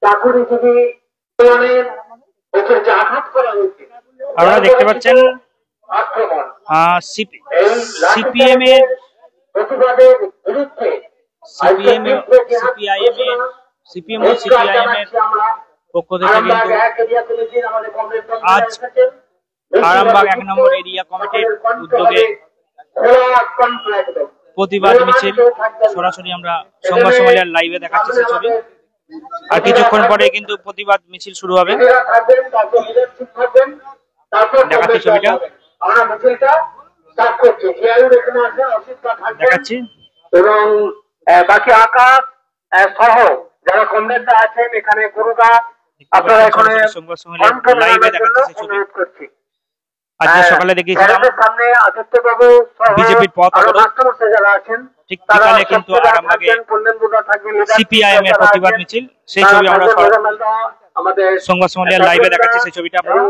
চাকুরিজীবী আন্দোলনের উপর যে আঘাত করা হয়েছে, আপনারা দেখতে পাচ্ছেন আক্রমণ সিপিএম এর প্রতিবাদের বিরুদ্ধে সিপিএম ও সিপিআইএম এর পক্ষ থেকে কিন্তু আজ আরামবাগ 1 নম্বর এরিয়া কমিটির উদ্যোগে প্রতিবাদ মিছিল সরাসরি আমরা সংবাদ সম্মেলনের লাইভে দেখাচ্ছি সেই ছবি। আর কিছুক্ষণ পরে কিন্তু প্রতিবাদ মিছিল শুরু হবে। দেখাচ্ছি ছবিটা, দেখাচ্ছি। এবং বাকি আকাশ সহ যারা কমরেডরা আছেন এখানে গুরুদা, আপনারা এখানে সংবাদ সম্মেলনের লাইভে দেখাচ্ছি সেই ছবি। আজকে সকালে দেখিয়েছিলাম বিজেপির পথ অবরোধ, ঠিক বিকালে কিন্তু আরামবাগে সিপিআইএম এর প্রতিবাদ মিছিল, সেই ছবি আমরা সংবাদ সম্মেলনের লাইভে দেখাচ্ছি। সেই ছবিটা আপনারা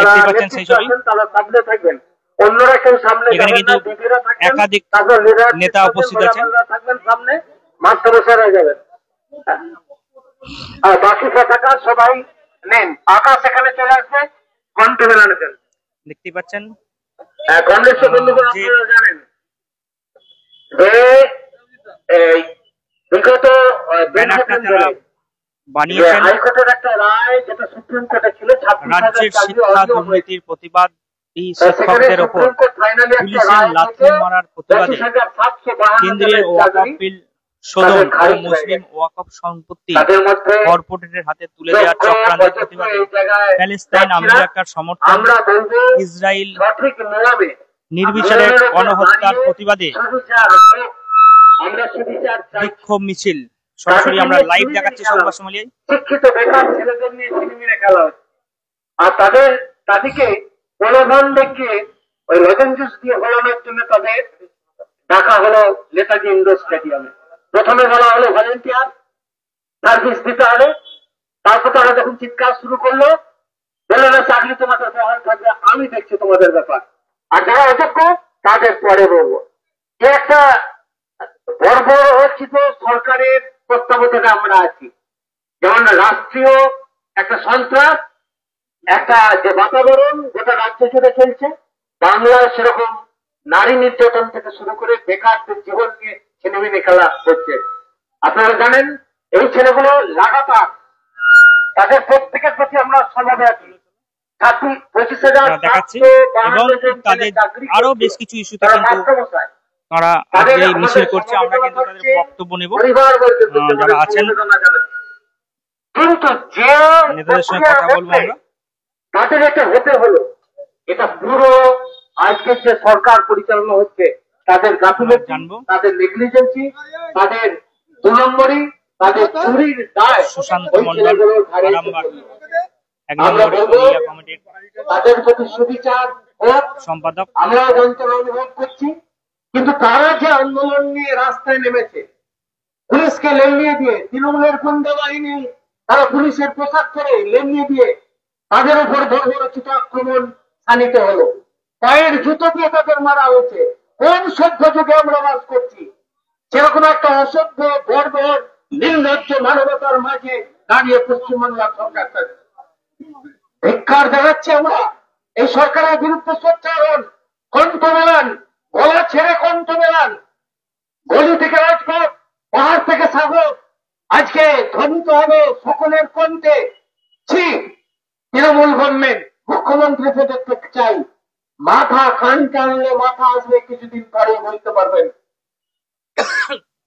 দেখতে পাচ্ছেন, সেই ছবি। এখানে কিন্তু একাধিক নেতা উপস্থিত আছেন। আর বাকি পতাকা সবাই নেন, আকাশ এখানে চলে আসবে, কণ্ঠ মেলানো দেন। দেখতে পাচ্ছেন কংগ্রেসের বন্ধুগণ, আপনারা জানেন বিগত হাইকোর্টের একটা রায়, যেটা সুপ্রিম কোর্টে ছিল, রাজ্যের শিক্ষা দুর্নীতির প্রতিবাদ, শিক্ষকদের ওপর পুলিশের লাথি মারার প্রতিবাদে কেন্দ্রীয় ওয়াকফ বিল শোধন ও মুসলিম ওয়াকফ সম্পত্তি কর্পোরেটের হাতে তুলে দেওয়ার চক্রান্তের প্রতিবাদে প্যালেস্তাইন আমেরিকার সমর্থন, ইসরায়েল নির্বিচারে গণহত্যার প্রতিবাদে বিক্ষোভ মিছিল সরাসরি আমরা লাইভ দেখাচ্ছি সংবাদ সম্মেলনে। শিক্ষিত বেকার ছেলেদের নিয়ে ছিনিমিনি খেলা হচ্ছে, আর তাদেরকে প্রলোভন দেখিয়ে ওই লজেন জুস দিয়ে হলানোর জন্য তাদের ডাকা হলো নেতাজি ইন্ডোর স্টেডিয়ামে। প্রথমে বলা হলো ভলেন্টিয়ার সার্ভিস দিতে হবে, তারপর তারা যখন চিৎকার শুরু করলো, বললো না চাকরি তোমাদের বহাল থাকবে, আমি দেখছি তোমাদের ব্যাপার, আর যারা অযোগ্য তাদের পরে বলবো। যে একটা বর্বরচিত সরকারের তত্ত্বাবধানে আমরা আছি, যেমন রাষ্ট্রীয় একটা সন্ত্রাস, একটা যে বাতাবরণ গোটা রাজ্য জুড়ে চলছে, বাংলায় সেরকম নারী নির্যাতন থেকে শুরু করে বেকারদের জীবন নিয়ে ছিনিমিনি খেলা হচ্ছে। আপনারা জানেন এই ছেলেগুলো লাগাতার, তাদের প্রত্যেকের প্রতি আমরা সমবেত, 25,000 আরো বেশ কিছু ইস্যুতে কিন্তু তারা আজকে এই মিছিল করছে। আমরা কিন্তু তাদের বক্তব্য নেব, যারা আছেন কিন্তু যে নেতাদের সঙ্গে কথা বলবো আমরা। তাদের এটা হতে হলো, এটা পুরো আজকের যে সরকার পরিচালনা হচ্ছে তাদের গাফিলতি, তাদের নেগলিজেন্সি, তাদের 2 নম্বরই, তাদের চুরির দায় সুশান্ত মন্ডল তাদের প্রতি সুবিচার হোক, সম্পাদক আমরা যন্ত্রণা অনুভব করছি। কিন্তু তারা যে আন্দোলন নিয়ে রাস্তায় নেমেছে, পুলিশকে লেলিয়ে দিয়ে, তৃণমূলের গুন্ডা বাহিনী তারা পুলিশের পোশাক পরে লেলিয়ে দিয়ে তাদের উপর বর্বরচিত আক্রমণ শানিত হলো, পায়ের জুতো দিয়ে তাদের মারা হয়েছে। কোন সভ্য যুগে আমরা বাস করছি? সেরকম একটা অসভ্য বর্বর নির্লজ্জ মানবতার মাঝে দাঁড়িয়ে পশ্চিমবাংলার সরকার ধিক্কার জানাচ্ছি আমরা। এই সরকারের বিরুদ্ধে সোচ্চার হন, কণ্ঠ মেলান, গলা ছেড়ে কণ্ঠ মেলান। গলি থেকে রাজপথ, পাহাড় থেকে সাগর আজকে ধ্বনিত হবে সকলের কণ্ঠে। তৃণমূল গভর্নমেন্ট, মুখ্যমন্ত্রীকে দেখতে চাই, মাথা কান টানলে মাথা আসবে, কিছুদিন পরে বলতে পারবেন।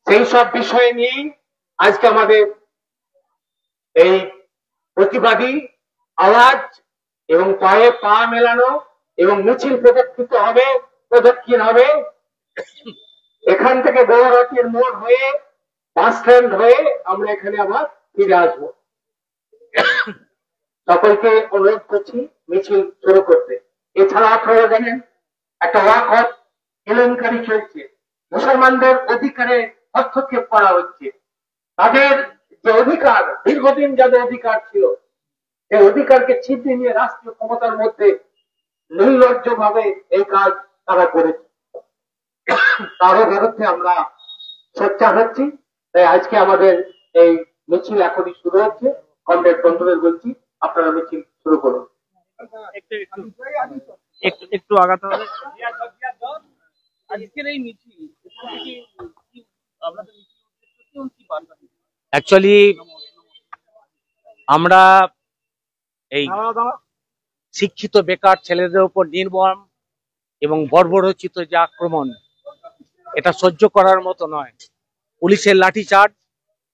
সেই সব বিষয় নিয়েই আজকে আমাদের এই প্রতিবাদী আওয়াজ এবং পায়ে পা মেলানো এবং মিছিল প্রদক্ষিণ হবে এখান থেকে গৌরবতীর মোড় হয়ে বাস স্ট্যান্ড হয়ে আমরা এখানে আবার ফিরে আসবো। সকলকে অনুরোধ করছি মিছিল শুরু করতে। এছাড়া আপনারা জানেন একটা ওয়াকফ কেলেঙ্কারি চলছে, মুসলমানদের অধিকারে হস্তক্ষেপ করা হচ্ছে। তাদের যে অধিকার, দীর্ঘদিন যাদের অধিকার ছিল, সেই অধিকারকে ছিনিয়ে নিয়ে রাষ্ট্রীয় ক্ষমতার মধ্যে নির্লজ্জ ভাবে এই কাজ তারা করেছে। তারও বিরুদ্ধে আমরা সোচ্চার হচ্ছি। তাই আজকে আমাদের এই মিছিল এখনই শুরু হচ্ছে। কমরেড বন্ধুদের বলছি, আপনারা মিছিল শুরু করুন। একটু আগাতে হবে। অ্যাকচুয়ালি আমরা এই শিক্ষিত বেকার ছেলেদের উপর নির্মম এবং বর্বরোচিত যে আক্রমণ, এটা সহ্য করার মতো নয়। পুলিশের লাঠিচার্জ,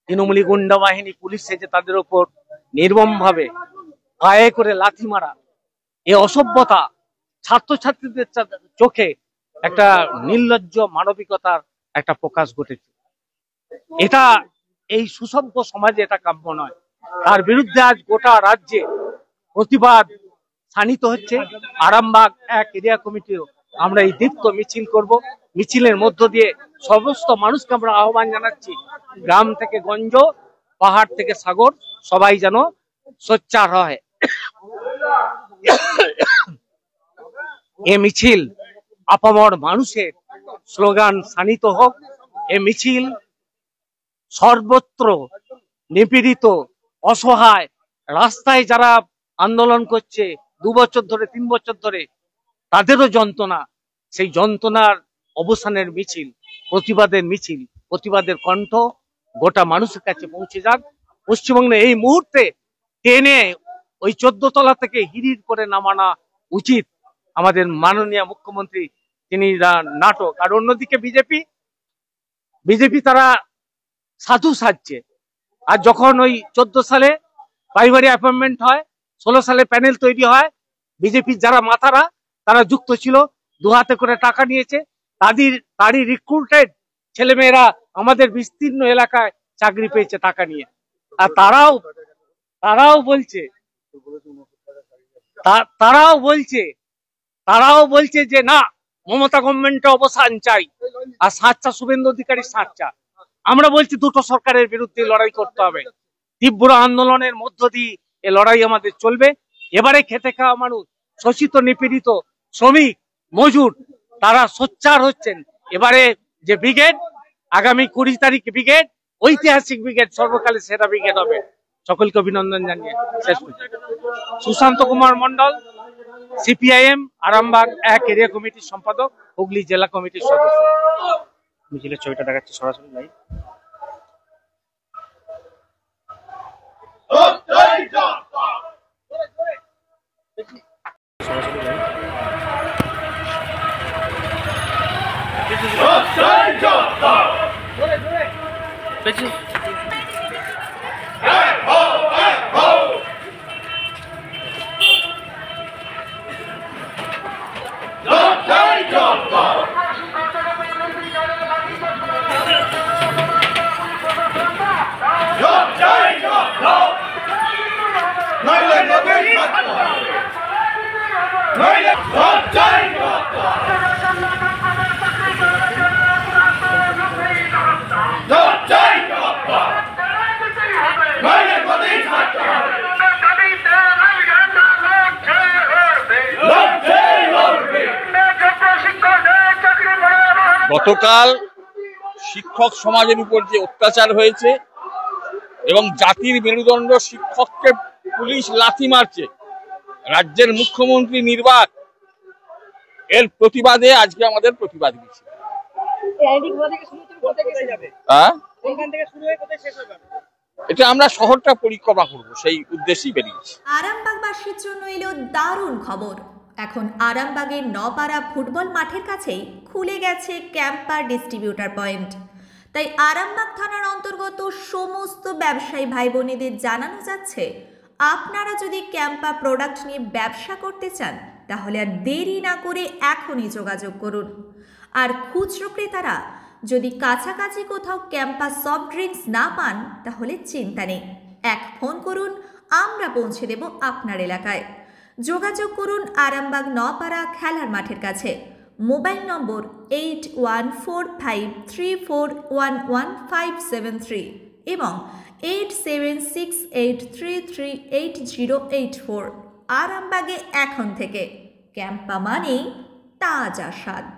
তৃণমূলী গুন্ডা বাহিনী পুলিশ সেজে তাদের উপর নির্মম ভাবে গায়ে করে লাথি মারা, এ অসভ্যতা ছাত্রছাত্রীদের চোখে একটা নির্লজ্জ মানবিকতার একটা প্রকাশ ঘটেছে। এটা এই সুসভ্য সমাজে এটা কাম্য নয়। তার বিরুদ্ধে আজ গোটা রাজ্যে প্রতিবাদ শানিত হচ্ছে। আরামবাগ এক এরিয়া কমিটিও আমরা এই দীপ্ত মিছিল করব। মিছিলের মধ্য দিয়ে সমস্ত মানুষকে আমরা আহ্বান জানাচ্ছি, গ্রাম থেকে গঞ্জ, পাহাড় থেকে সাগর, সবাই যেন সোচ্চার হয়। এ মিছিল আপামর মানুষের স্লোগান শানিত হোক। এ মিছিল সর্বত্র নিপীড়িত, অসহায়, রাস্তায় যারা আন্দোলন করছে 2 বছর ধরে, 3 বছর ধরে, তাদেরও যন্ত্রণা, সেই যন্ত্রণার অবসানের মিছিল, প্রতিবাদের মিছিল, প্রতিবাদের কণ্ঠ গোটা মানুষের কাছে পৌঁছে যাক। পশ্চিমবঙ্গে এই মুহূর্তে টেনে ওই 14 তলা থেকে হিড়ির করে নামানো উচিত আমাদের মাননীয় মুখ্যমন্ত্রী, তিনি নাটক। আর অন্যদিকে বিজেপি তারা সাধু সাজছে। আর যখন ওই 14 সালে প্রাইমারি অ্যাপয়েন্টমেন্ট হয়, 16 সালে প্যানেল তৈরি হয়, বিজেপির যারা মাথারা তারা যুক্ত ছিল, 2 হাতে করে টাকা নিয়েছে, তারই রিক্রুটেড ছেলেমেয়েরা আমাদের বিস্তীর্ণ এলাকায় চাকরি পেয়েছে টাকা নিয়ে। আর তারাও বলছে যে না, মমতা গভর্নমেন্টের অবসান চাই, আর সাচ্চা শুভেন্দু অধিকারীর সাচ্চা। আমরা বলছি দুটো সরকারের বিরুদ্ধে লড়াই করতে হবে। তীব্র আন্দোলনের মধ্য দিয়ে এ লড়াই আমাদের চলবে। এবারে খেতে খাওয়া মানুষ, শোষিত নিপীড়িত শ্রমিক, মজুর, তারা সোচ্চার হচ্ছেন। এবারে যে ব্রিগেড, আগামী 20 তারিখ ব্রিগেড, ঐতিহাসিক ব্রিগেড, সর্বকালের সেরা ব্রিগেড হবে। সকলকে অভিনন্দন জানিয়ে শেষ করছি। সুশান্ত কুমার মন্ডল, সিপিআইএম আরামবাগ এক এরিয়া কমিটির সম্পাদক, হুগলি জেলা কমিটির সদস্য। মিছিলের ছবিটা দেখাচ্ছে সরাসরি লাইভ। গতকাল শিক্ষক সমাজের উপর যে অত্যাচার হয়েছে এবং জাতির মেরুদণ্ড শিক্ষককে পুলিশ লাথি মারছে, রাজ্যের মুখ্যমন্ত্রী নির্বাক, এর প্রতিবাদে আজকে আমাদের প্রতিবাদ মিছিল। এটা আমরা শহরটা পরিক্রমা করবো, সেই উদ্দেশ্যেই বেরিয়েছি। আরামবাগবাসীর জন্য এলো দারুণ খবর। এখন আরামবাগের নপাড়া ফুটবল মাঠের কাছেই খুলে গেছে ক্যাম্পার ডিস্ট্রিবিউটার পয়েন্ট। তাই আরামবাগ থানার অন্তর্গত সমস্ত ব্যবসায়ী ভাই বোনেদের জানানো যাচ্ছে, আপনারা যদি ক্যাম্পা প্রোডাক্ট নিয়ে ব্যবসা করতে চান তাহলে আর দেরি না করে এখনই যোগাযোগ করুন। আর খুচরো ক্রেতারা যদি কাছাকাছি কোথাও ক্যাম্পা সফট ড্রিঙ্কস না পান তাহলে চিন্তা নেই, এক ফোন করুন, আমরা পৌঁছে দেব আপনার এলাকায়। যোগাযোগ করুন আরামবাগ নপাড়া খেলার মাঠের কাছে। মোবাইল নম্বর 814534115573 এবং 8768338084। আরামবাগে এখন থেকে ক্যাম্পা মানেই তাজা স্বাদ।